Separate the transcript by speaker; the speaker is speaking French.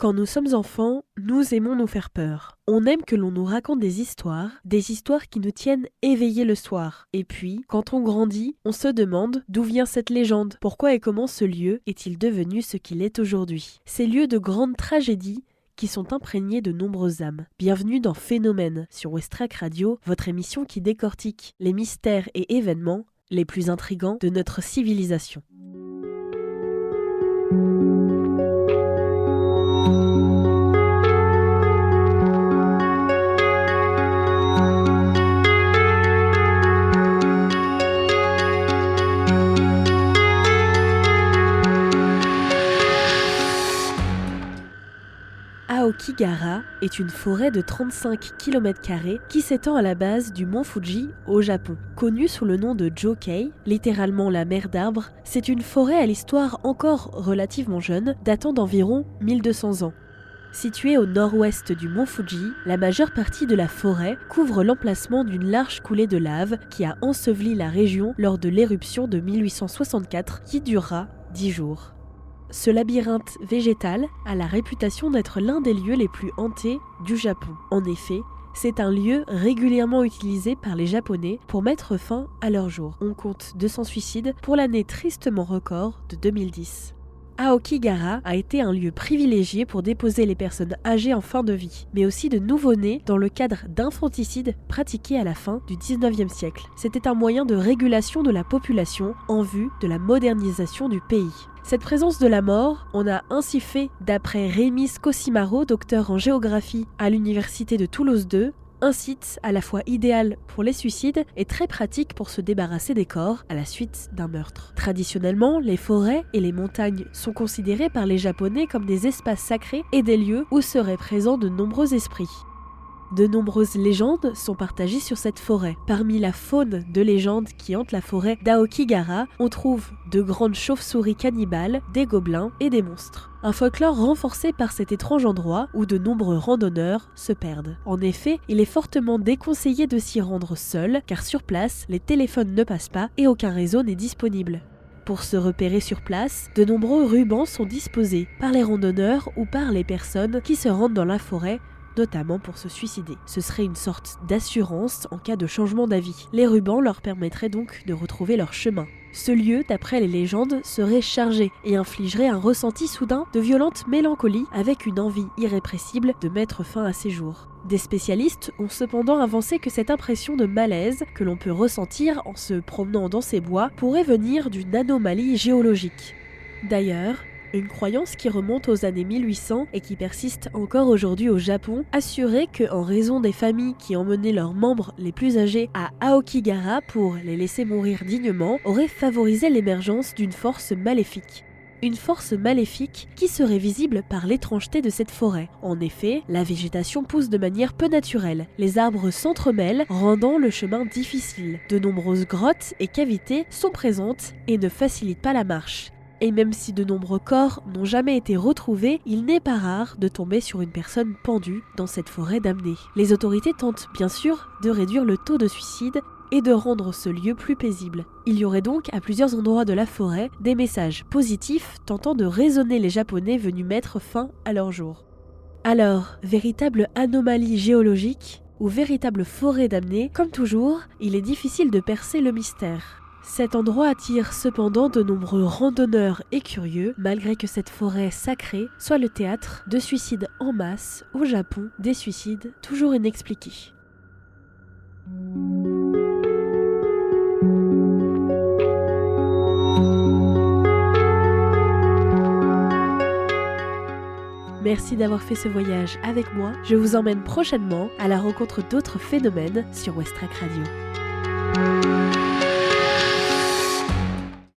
Speaker 1: Quand nous sommes enfants, nous aimons nous faire peur. On aime que l'on nous raconte des histoires qui nous tiennent éveillés le soir. Et puis, quand on grandit, on se demande d'où vient cette légende, pourquoi et comment ce lieu est-il devenu ce qu'il est aujourd'hui. Ces lieux de grandes tragédies qui sont imprégnés de nombreuses âmes. Bienvenue dans Phénomène sur Westrack Radio, votre émission qui décortique les mystères et événements les plus intrigants de notre civilisation. Aokigahara est une forêt de 35 km² qui s'étend à la base du mont Fuji au Japon. Connue sous le nom de Jokei, littéralement la mer d'arbres, c'est une forêt à l'histoire encore relativement jeune, datant d'environ 1200 ans. Située au nord-ouest du mont Fuji, la majeure partie de la forêt couvre l'emplacement d'une large coulée de lave qui a enseveli la région lors de l'éruption de 1864 qui durera 10 jours. Ce labyrinthe végétal a la réputation d'être l'un des lieux les plus hantés du Japon. En effet, c'est un lieu régulièrement utilisé par les Japonais pour mettre fin à leur jour. On compte 200 suicides pour l'année tristement record de 2010. Aokigahara a été un lieu privilégié pour déposer les personnes âgées en fin de vie, mais aussi de nouveau-nés dans le cadre d'infanticides pratiqués à la fin du 19e siècle. C'était un moyen de régulation de la population en vue de la modernisation du pays. Cette présence de la mort, on a ainsi fait, d'après Rémis Cosimaro, docteur en géographie à l'université de Toulouse II, un site à la fois idéal pour les suicides et très pratique pour se débarrasser des corps à la suite d'un meurtre. Traditionnellement, les forêts et les montagnes sont considérées par les Japonais comme des espaces sacrés et des lieux où seraient présents de nombreux esprits. De nombreuses légendes sont partagées sur cette forêt. Parmi la faune de légendes qui hante la forêt d'Aokigahara, on trouve de grandes chauves-souris cannibales, des gobelins et des monstres. Un folklore renforcé par cet étrange endroit où de nombreux randonneurs se perdent. En effet, il est fortement déconseillé de s'y rendre seul, car sur place, les téléphones ne passent pas et aucun réseau n'est disponible. Pour se repérer sur place, de nombreux rubans sont disposés par les randonneurs ou par les personnes qui se rendent dans la forêt, notamment pour se suicider. Ce serait une sorte d'assurance en cas de changement d'avis. Les rubans leur permettraient donc de retrouver leur chemin. Ce lieu, d'après les légendes, serait chargé et infligerait un ressenti soudain de violente mélancolie avec une envie irrépressible de mettre fin à ses jours. Des spécialistes ont cependant avancé que cette impression de malaise que l'on peut ressentir en se promenant dans ces bois pourrait venir d'une anomalie géologique. D'ailleurs, une croyance qui remonte aux années 1800 et qui persiste encore aujourd'hui au Japon assurait que, en raison des familles qui emmenaient leurs membres les plus âgés à Aokigahara pour les laisser mourir dignement, aurait favorisé l'émergence d'une force maléfique. Une force maléfique qui serait visible par l'étrangeté de cette forêt. En effet, la végétation pousse de manière peu naturelle. Les arbres s'entremêlent, rendant le chemin difficile. De nombreuses grottes et cavités sont présentes et ne facilitent pas la marche. Et même si de nombreux corps n'ont jamais été retrouvés, il n'est pas rare de tomber sur une personne pendue dans cette forêt damnée. Les autorités tentent bien sûr de réduire le taux de suicide et de rendre ce lieu plus paisible. Il y aurait donc à plusieurs endroits de la forêt des messages positifs tentant de raisonner les Japonais venus mettre fin à leur jour. Alors, véritable anomalie géologique ou véritable forêt damnée, comme toujours, il est difficile de percer le mystère. Cet endroit attire cependant de nombreux randonneurs et curieux, malgré que cette forêt sacrée soit le théâtre de suicides en masse au Japon, des suicides toujours inexpliqués. Merci d'avoir fait ce voyage avec moi. Je vous emmène prochainement à la rencontre d'autres phénomènes sur Westrack Radio.